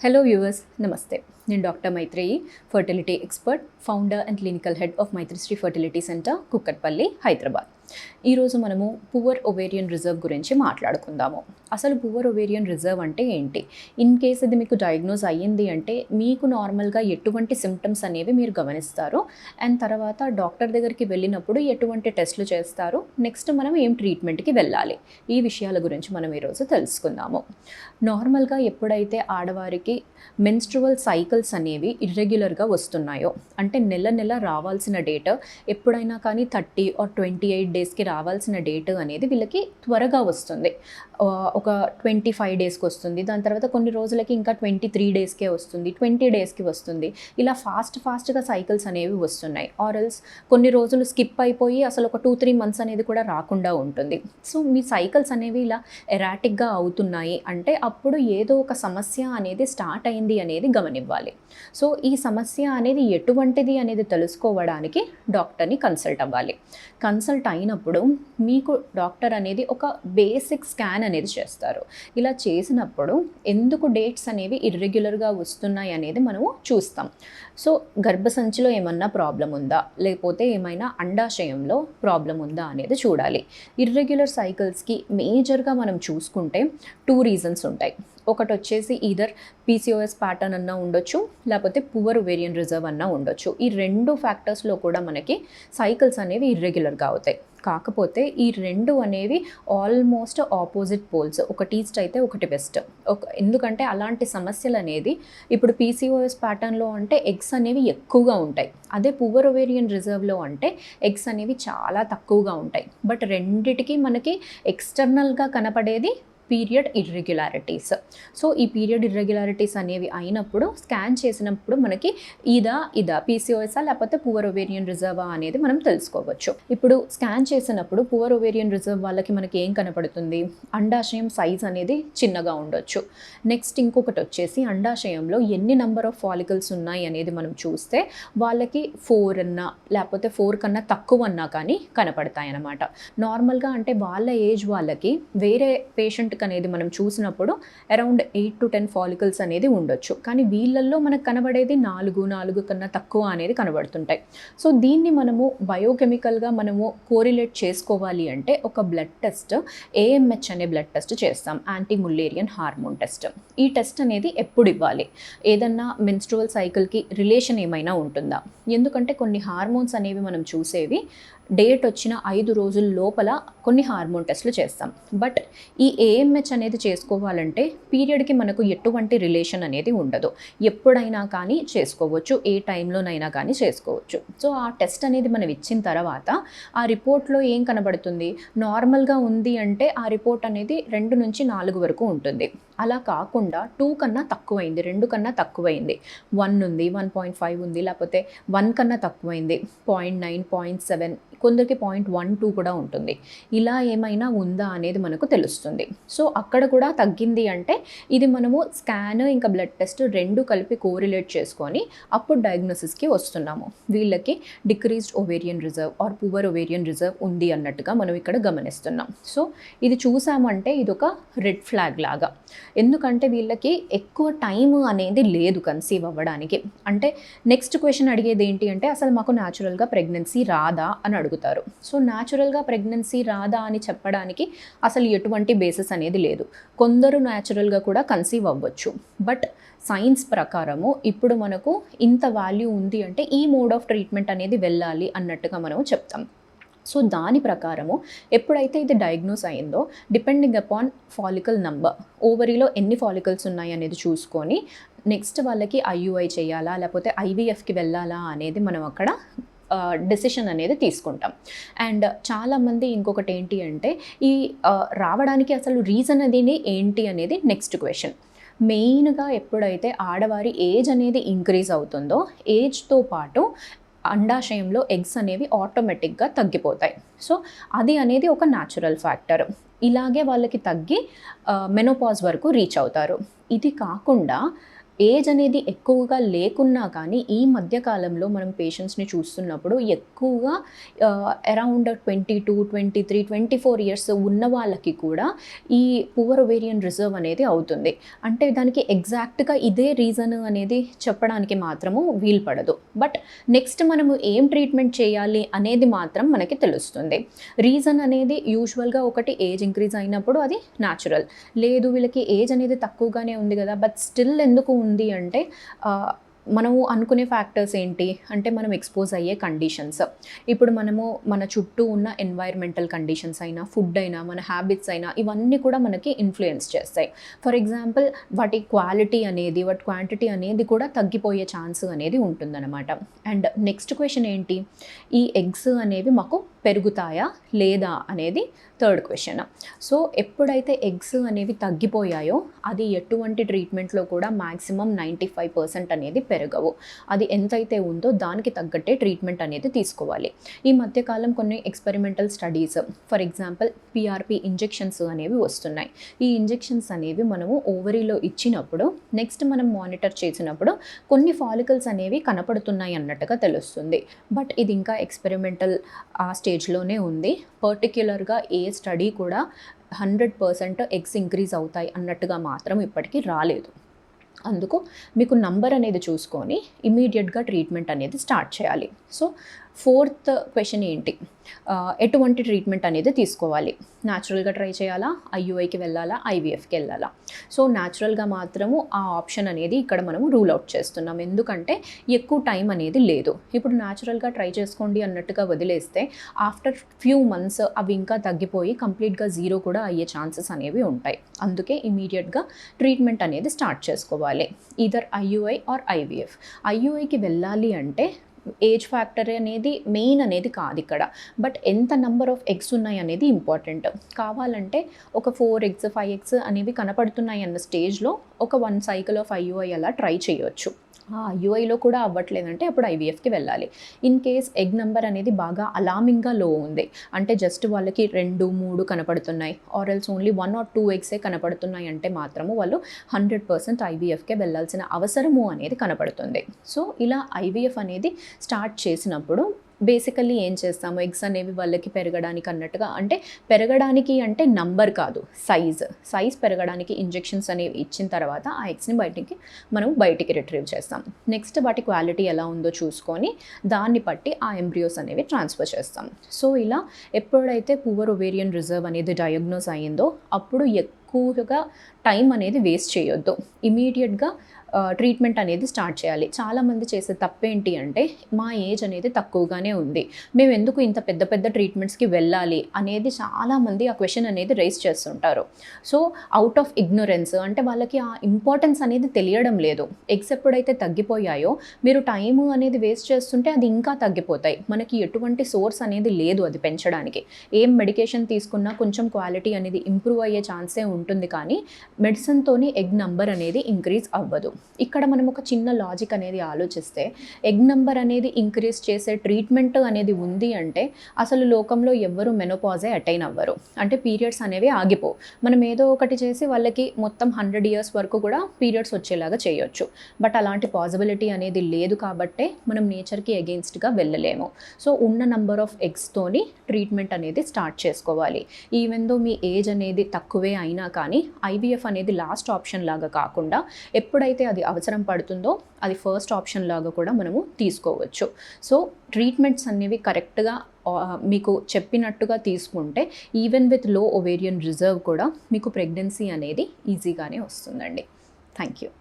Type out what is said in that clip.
Hello viewers, నమస్తే. నేను doctor Maitreyi, fertility expert, founder and clinical head of Maitrisri fertility centre, Kukatpally, Hyderabad. ఈరోజు మనము పువర్ ఒవేరియన్ రిజర్వ్ గురించి మాట్లాడుకుందాము. అసలు పువర్ ఒవేరియన్ రిజర్వ్ అంటే ఏంటి? ఇన్ కేస్ ఇది మీకు డయాగ్నోజ్ అయ్యింది అంటే మీకు నార్మల్గా ఎటువంటి సిమ్టమ్స్ అనేవి మీరు గమనిస్తారు, అండ్ తర్వాత డాక్టర్ దగ్గరికి వెళ్ళినప్పుడు ఎటువంటి టెస్టులు చేస్తారు, నెక్స్ట్ మనం ఏం ట్రీట్మెంట్కి వెళ్ళాలి, ఈ విషయాల గురించి మనం ఈరోజు తెలుసుకుందాము. నార్మల్గా ఎప్పుడైతే ఆడవారికి మెన్స్ట్రువల్ సైకిల్స్ అనేవి ఇర్రెగ్యులర్గా వస్తున్నాయో, అంటే నెల నెల రావాల్సిన డేట్ ఎప్పుడైనా కానీ 30 or 28 డేస్కి రావాల్సిన డేట్ అనేది వీళ్ళకి త్వరగా వస్తుంది. ఒక 25 డేస్కి వస్తుంది, దాని తర్వాత కొన్ని రోజులకి ఇంకా 23 డేస్కే వస్తుంది, 20 డేస్కి వస్తుంది. ఇలా ఫాస్ట్గా సైకిల్స్ అనేవి వస్తున్నాయి. ఆర్ఎల్స్ కొన్ని రోజులు స్కిప్ అయిపోయి అసలు ఒక 2-3 మంత్స్ అనేది కూడా రాకుండా ఉంటుంది. సో మీ సైకిల్స్ అనేవి ఇలా ఎరాటిక్గా అవుతున్నాయి అంటే అప్పుడు ఏదో ఒక సమస్య అనేది స్టార్ట్ అయింది అనేది గమనివ్వాలి. సో ఈ సమస్య అనేది ఎటువంటిది అనేది తెలుసుకోవడానికి డాక్టర్ని కన్సల్ట్ అవ్వాలి. కన్సల్ట్ అయినప్పుడు మీకు డాక్టర్ అనేది ఒక బేసిక్ స్కాన్ అనేది చేస్తారు. ఇలా చేసినప్పుడు ఎందుకు డేట్స్ అనేవి ఇర్రెగ్యులర్గా వస్తున్నాయి అనేది మనము చూస్తాం. సో గర్భసంచిలో ఏమన్నా ప్రాబ్లం ఉందా, లేకపోతే ఏమైనా అండాశయంలో ప్రాబ్లం ఉందా అనేది చూడాలి. ఇర్రెగ్యులర్ సైకిల్స్కి మేజర్గా మనం చూసుకుంటే 2 రీజన్స్ ఉంటాయి. ఒకటి వచ్చేసి ఈదర్ పీసీఓఎస్ ప్యాటర్న్ అన్నా ఉండొచ్చు, లేకపోతే పువర్ ఒవేరియన్ రిజర్వ్ అన్నా ఉండొచ్చు. ఈ 2 ఫ్యాక్టర్స్లో కూడా మనకి సైకిల్స్ అనేవి ఇర్రెగ్యులర్గా అవుతాయి. కాకపోతే ఈ 2 అనేవి ఆల్మోస్ట్ ఆపోజిట్ పోల్స్, ఒకటి ఈస్ట్ అయితే ఒకటి వెస్ట్. ఎందుకంటే అలాంటి సమస్యలు అనేది ఇప్పుడు పీసీఓఎస్ ప్యాటర్న్లో అంటే ఎగ్స్ అనేవి ఎక్కువగా ఉంటాయి, అదే పువర్ ఒవేరియన్ రిజర్వ్లో అంటే ఎగ్స్ అనేవి చాలా తక్కువగా ఉంటాయి. బట్ రెండిటికి మనకి ఎక్స్టర్నల్గా కనపడేది పీరియడ్ ఇర్రెగ్యులారిటీస్. సో ఈ పీరియడ్ ఇర్రెగ్యులారిటీస్ అనేవి అయినప్పుడు స్కాన్ చేసినప్పుడు మనకి ఇదా పీసీఓఎస్ఆ లేకపోతే పువర్ ఒవేరియన్ రిజర్వా అనేది మనం తెలుసుకోవచ్చు. ఇప్పుడు స్కాన్ చేసినప్పుడు పువర్ ఒవేరియన్ రిజర్వ్ వాళ్ళకి మనకి ఏం కనపడుతుంది? అండాశయం సైజ్ అనేది చిన్నగా ఉండొచ్చు. నెక్స్ట్ ఇంకొకటి వచ్చేసి అండాశయంలో ఎన్ని నెంబర్ ఆఫ్ ఫాలికల్స్ ఉన్నాయి అనేది మనం చూస్తే వాళ్ళకి 4 అన్నా లేకపోతే 4 కన్నా తక్కువ అన్నా కానీ కనపడతాయి అన్నమాట. నార్మల్గా అంటే వాళ్ళ ఏజ్ వాళ్ళకి వేరే పేషెంట్ అనేది మనం చూసినప్పుడు అరౌండ్ 8 to 10 ఫాలికల్స్ అనేది ఉండొచ్చు, కానీ వీళ్ళల్లో మనకు కనబడేది 4 కన్నా తక్కువ అనేది కనబడుతుంటాయి. సో దీన్ని మనము బయోకెమికల్గా మనము కోరిలేట్ చేసుకోవాలి అంటే ఒక బ్లడ్ టెస్ట్, ఏఎంహెచ్ అనే బ్లడ్ టెస్ట్ చేస్తాం, యాంటీ ముల్లేరియన్ హార్మోన్ టెస్ట్. ఈ టెస్ట్ అనేది ఎప్పుడు ఇవ్వాలి? ఏదన్నా మెన్స్ట్రువల్ సైకిల్కి రిలేషన్ ఏమైనా ఉంటుందా? ఎందుకంటే కొన్ని హార్మోన్స్ అనేవి మనం చూసేవి డేట్ వచ్చిన 5 రోజుల లోపల కొన్ని హార్మోన్ టెస్టులు చేస్తాం. బట్ ఈ ఏఎంహెచ్ అనేది చేసుకోవాలంటే పీరియడ్కి మనకు ఎటువంటి రిలేషన్ అనేది ఉండదు, ఎప్పుడైనా కానీ చేసుకోవచ్చు, ఏ టైంలోనైనా కానీ చేసుకోవచ్చు. సో ఆ టెస్ట్ అనేది మనం ఇచ్చిన తర్వాత ఆ రిపోర్ట్లో ఏం కనబడుతుంది? నార్మల్గా ఉంది అంటే ఆ రిపోర్ట్ అనేది 2 నుంచి 4 వరకు ఉంటుంది. అలా కాకుండా 2 కన్నా తక్కువైంది, 2 కన్నా తక్కువైంది, 1 ఉంది, 1.5 ఉంది, లేకపోతే 1 కన్నా తక్కువైంది, 0.9, 0.7, కొందరికి 0.12 కూడా ఉంటుంది. ఇలా ఏమైనా ఉందా అనేది మనకు తెలుస్తుంది. సో అక్కడ కూడా తగ్గింది అంటే ఇది మనము స్కాన్ ఇంకా బ్లడ్ టెస్ట్ 2 కలిపి కోరిలేట్ చేసుకొని అప్పుడు డయాగ్నోసిస్కి వస్తున్నాము. వీళ్ళకి decreased ovarian reserve are poor ovarian reserve ఉంది అన్నట్టుగా మనం ఇక్కడ గమనిస్తున్నాం. సో ఇది చూసామంటే ఇది ఒక రెడ్ ఫ్లాగ్ లాగా. ఎందుకంటే వీళ్ళకి ఎక్కువ టైం అనేది లేదు కన్సీవ్ అవ్వడానికి. అంటే నెక్స్ట్ క్వశ్చన్ అడిగేది ఏంటి అంటే అసలు మాకు న్యాచురల్గా ప్రెగ్నెన్సీ రాదా అని అడుగుతారు. సో న్యాచురల్గా ప్రెగ్నెన్సీ రాదా అని చెప్పడానికి అసలు ఎటువంటి బేసిస్ అనేది లేదు. కొందరు న్యాచురల్గా కూడా కన్సీవ్ అవ్వచ్చు, బట్ సైన్స్ ప్రకారము ఇప్పుడు మనకు ఇంత వాల్యూ ఉంది అంటే ఈ మోడ్ ఆఫ్ ట్రీట్మెంట్ అనేది వెళ్ళాలి అన్నట్టుగా మనం చెప్తాం. సో దాని ప్రకారము ఎప్పుడైతే ఇది డయాగ్నోస్ అయిందో డిపెండింగ్ అపాన్ ఫాలికల్ నంబర్, ఓవరీలో ఎన్ని ఫాలికల్స్ ఉన్నాయి అనేది చూసుకొని నెక్స్ట్ వాళ్ళకి ఐయుఐ చేయాలా లేకపోతే ఐవీఎఫ్కి వెళ్ళాలా అనేది మనం అక్కడ డెసిషన్ అనేది తీసుకుంటాం. అండ్ చాలామంది ఇంకొకటి ఏంటి అంటే ఈ రావడానికి అసలు రీజన్ అది ఏంటి అనేది నెక్స్ట్ క్వశ్చన్. మెయిన్గా ఎప్పుడైతే ఆడవారి ఏజ్ అనేది ఇంక్రీజ్ అవుతుందో ఏజ్తో పాటు అండాశయంలో ఎగ్స్ అనేవి ఆటోమేటిక్గా తగ్గిపోతాయి. సో అది అనేది ఒక న్యాచురల్ ఫ్యాక్టర్. ఇలాగే వాళ్ళకి తగ్గి మెనోపాజ్ వరకు రీచ్ అవుతారు. ఇది కాకుండా ఏజ్ అనేది ఎక్కువగా లేకున్నా కానీ ఈ మధ్య కాలంలో మనం పేషెంట్స్ని చూస్తున్నప్పుడు ఎక్కువగా అరౌండ్ 22, 23, 24 ఇయర్స్ ఉన్న వాళ్ళకి కూడా ఈ పువర్ ఒవేరియన్ రిజర్వ్ అనేది అవుతుంది. అంటే దానికి ఎగ్జాక్ట్గా ఇదే రీజన్ అనేది చెప్పడానికి మాత్రము వీలు పడదు. బట్ నెక్స్ట్ మనము ఏం ట్రీట్మెంట్ చేయాలి అనేది మాత్రం మనకి తెలుస్తుంది. రీజన్ అనేది యూజువల్గా ఒకటి ఏజ్ ఇంక్రీజ్ అయినప్పుడు అది న్యాచురల్. లేదు వీళ్ళకి ఏజ్ అనేది తక్కువగానే ఉంది కదా, బట్ స్టిల్ ఎందుకు ఉంది అంటే మనము అనుకునే ఫ్యాక్టర్స్ ఏంటి అంటే మనం ఎక్స్పోజ్ అయ్యే కండిషన్స్. ఇప్పుడు మనము మన చుట్టూ ఉన్న ఎన్వైర్మెంటల్ కండిషన్స్ అయినా, ఫుడ్ అయినా, మన హ్యాబిట్స్ అయినా ఇవన్నీ కూడా మనకి ఇన్ఫ్లుయెన్స్ చేస్తాయి. ఫర్ ఎగ్జాంపుల్ వాటి క్వాలిటీ అనేది, వాటి క్వాంటిటీ అనేది కూడా తగ్గిపోయే ఛాన్స్ అనేది ఉంటుందన్నమాట. అండ్ నెక్స్ట్ క్వశ్చన్ ఏంటి, ఈ ఎగ్స్ అనేవి మాకు పెరుగుతాయా లేదా అనేది థర్డ్ క్వశ్చన్. సో ఎప్పుడైతే ఎగ్స్ అనేవి తగ్గిపోయాయో అది ఎటువంటి ట్రీట్మెంట్లో కూడా మ్యాక్సిమం 95% అనేది పెరగవు. అది ఎంతైతే ఉందో దానికి తగ్గట్టే ట్రీట్మెంట్ అనేది తీసుకోవాలి. ఈ మధ్యకాలం కొన్ని experimental studies, for example PRP injections అనేవి వస్తున్నాయి. ఈ ఇంజెక్షన్స్ అనేవి మనము ఓవరీలో ఇచ్చినప్పుడు నెక్స్ట్ మనం మానిటర్ చేసినప్పుడు కొన్ని ఫాలికల్స్ అనేవి కనపడుతున్నాయి అన్నట్టుగా తెలుస్తుంది. బట్ ఇది ఇంకా ఎక్స్పెరిమెంటల్ ఆ స్టేజ్లోనే ఉంది. పర్టిక్యులర్గా ఏ స్టడీ కూడా 100% ఎగ్స్ ఇంక్రీజ్ అవుతాయి అన్నట్టుగా మాత్రం ఇప్పటికీ రాలేదు. అందుకు మీకు నంబర్ అనేది చూసుకొని ఇమీడియట్గా ట్రీట్మెంట్ అనేది స్టార్ట్ చేయాలి. సో ఫోర్త్ క్వశ్చన్ ఏంటి, ఎటువంటి ట్రీట్మెంట్ అనేది తీసుకోవాలి, న్యాచురల్గా ట్రై చేయాలా, ఐయుఐకి వెళ్ళాలా, ఐవీఎఫ్కి వెళ్ళాలా? సో న్యాచురల్గా మాత్రము ఆ ఆప్షన్ అనేది ఇక్కడ మనము రూల్ అవుట్ చేస్తున్నాం. ఎందుకంటే ఎక్కువ టైం అనేది లేదు. ఇప్పుడు న్యాచురల్గా ట్రై చేసుకోండి అన్నట్టుగా వదిలేస్తే ఆఫ్టర్ ఫ్యూ మంత్స్ అవి ఇంకా తగ్గిపోయి కంప్లీట్గా జీరో కూడా అయ్యే ఛాన్సెస్ అనేవి ఉంటాయి. అందుకే ఇమీడియట్గా ట్రీట్మెంట్ అనేది స్టార్ట్ చేసుకోవాలి, ఈదర్ ఐయుఐ ఆర్ ఐవీఎఫ్. ఐయుఐకి వెళ్ళాలి అంటే ఏజ్ ఫ్యాక్టర్ అనేది మెయిన్ అనేది కాదు ఇక్కడ, బట్ ఎంత నెంబర్ ఆఫ్ ఎగ్స్ ఉన్నాయి అనేది ఇంపార్టెంట్. కావాలంటే ఒక 4 eggs 5 eggs అనేవి కనపడుతున్నాయి అన్న స్టేజ్లో ఒక 1 cycle ఆఫ్ ఐయుఐ అలా ట్రై చేయొచ్చు. ఐయుఐలో కూడా అవ్వట్లేదంటే అప్పుడు ఐవీఎఫ్కి వెళ్ళాలి. ఇన్ కేస్ ఎగ్ నెంబర్ అనేది బాగా అలార్మింగ్గా లో ఉంది, అంటే జస్ట్ వాళ్ళకి 2, 3 కనపడుతున్నాయి, or else only 1 or 2 eggs కనపడుతున్నాయి అంటే మాత్రము వాళ్ళు 100% ఐవీఎఫ్కే వెళ్ళాల్సిన అవసరము అనేది కనపడుతుంది. సో ఇలా ఐవీఎఫ్ అనేది స్టార్ట్ చేసినప్పుడు బేసికల్లీ ఏం చేస్తాము, ఎగ్స్ అనేవి వాళ్ళకి పెరగడానికి అన్నట్టుగా, అంటే పెరగడానికి అంటే నంబర్ కాదు, సైజ్ పెరగడానికి ఇంజెక్షన్స్ అనేవి ఇచ్చిన తర్వాత ఆ ఎగ్స్ని మనం బయటికి రిట్రీవ్ చేస్తాం. నెక్స్ట్ వాటి క్వాలిటీ ఎలా ఉందో చూసుకొని దాన్ని బట్టి ఆ ఎంబ్రియోస్ అనేవి ట్రాన్స్ఫర్ చేస్తాం. సో ఇలా ఎప్పుడైతే పువర్ ఒవేరియన్ రిజర్వ్ అనేది డయాగ్నోస్ అయ్యిందో అప్పుడు ఎక్కువగా టైం అనేది వేస్ట్ చేయొద్దు, ఇమీడియట్గా ట్రీట్మెంట్ అనేది స్టార్ట్ చేయాలి. చాలామంది చేసే తప్పేంటి అంటే మా ఏజ్ అనేది తక్కువగానే ఉంది, మేము ఎందుకు ఇంత పెద్ద పెద్ద ట్రీట్మెంట్స్కి వెళ్ళాలి అనేది చాలామంది ఆ క్వశ్చన్ అనేది రైజ్ చేస్తుంటారు. సో అవుట్ ఆఫ్ ఇగ్నోరెన్స్, అంటే వాళ్ళకి ఆ ఇంపార్టెన్స్ అనేది తెలియడం లేదు. ఎగ్స్ ఎప్పుడైతే తగ్గిపోయాయో మీరు టైం అనేది వేస్ట్ చేస్తుంటే అది ఇంకా తగ్గిపోతాయి. మనకి ఎటువంటి సోర్స్ అనేది లేదు అది పెంచడానికి. ఏం మెడికేషన్ తీసుకున్నా కొంచెం క్వాలిటీ అనేది ఇంప్రూవ్ అయ్యే ఛాన్సే ఉంటుంది, కానీ మెడిసిన్తోని ఎగ్ నంబర్ అనేది ఇంక్రీజ్ అవ్వదు. ఇక్కడ మనం ఒక చిన్న లాజిక్ అనేది ఆలోచిస్తే ఎగ్ నంబర్ అనేది ఇంక్రీజ్ చేసే ట్రీట్మెంట్ అనేది ఉంది అంటే అసలు లోకంలో ఎవ్వరు మెనోపాజే అటైన్ అవ్వరు, అంటే పీరియడ్స్ అనేవి ఆగిపోవు. మనం ఏదో ఒకటి చేసి వాళ్ళకి మొత్తం 100 years వరకు కూడా పీరియడ్స్ వచ్చేలాగా చేయొచ్చు. బట్ అలాంటి పాసిబిలిటీ అనేది లేదు కాబట్టే మనం నేచర్కి అగెయిన్స్ట్గా వెళ్ళలేము. సో ఉన్న నంబర్ ఆఫ్ ఎగ్స్తోని ట్రీట్మెంట్ అనేది స్టార్ట్ చేసుకోవాలి. ఈవెన్ దో మీ ఏజ్ అనేది తక్కువే అయినా కానీ ఐవీఎఫ్ అనేది లాస్ట్ ఆప్షన్ లాగా కాకుండా ఎప్పుడైతే అది అవసరం పడుతుందో అది ఫస్ట్ ఆప్షన్ లాగా కూడా మనము తీసుకోవచ్చు. సో ట్రీట్మెంట్స్ అనేవి కరెక్ట్గా మీకు చెప్పినట్టుగా తీసుకుంటే ఈవెన్ విత్ లో ఒవేరియన్ రిజర్వ్ కూడా మీకు ప్రెగ్నెన్సీ అనేది ఈజీగానే వస్తుందండి. Thank you.